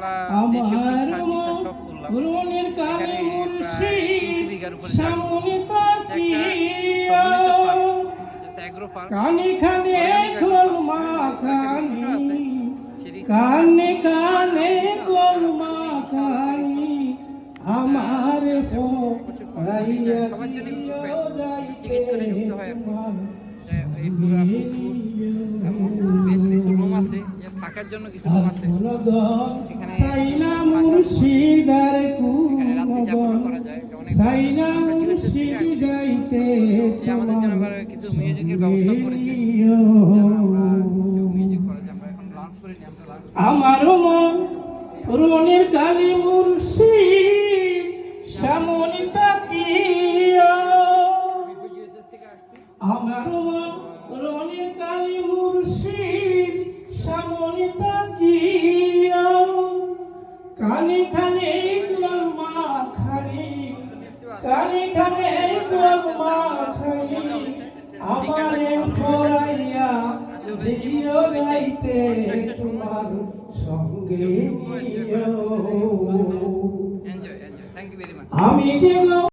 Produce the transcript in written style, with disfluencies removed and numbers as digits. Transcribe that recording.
গাছপালা দেশীয় পিঠা টিঠা সব করলাম। এখানে প্রায় 3 বিঘার উপরে অ্যাগ্রো ফার্ম আমার সবার জন্য টিকিট করে ঢুকতে হয় আর এই পুরা পুকুর বেশ কিছু রুম আছে, থাকার জন্য কিছু রুম আছে। এখানে রাত্রি যাপন করা যায়। সে আমাদের জন্য আবার কিছু মিউজিকের ব্যবস্থা করেছে, আমরা মিউজিক করা যায়। আমরা এখন লাঞ্চ করে নিই। আমার মনের কালী মুর্শিদ সামনে তাকিয়া, আমার মনের কালী মুর্শিদ সামনে তাকিয়া, কানে কানে কলমা খালি, কানে কানে কলমা খালি, আমারে ফরাইয়া দিও গাইতে তোমার সঙ্গে থ্যাংক ইউ ভেরি মাচ। আমি যে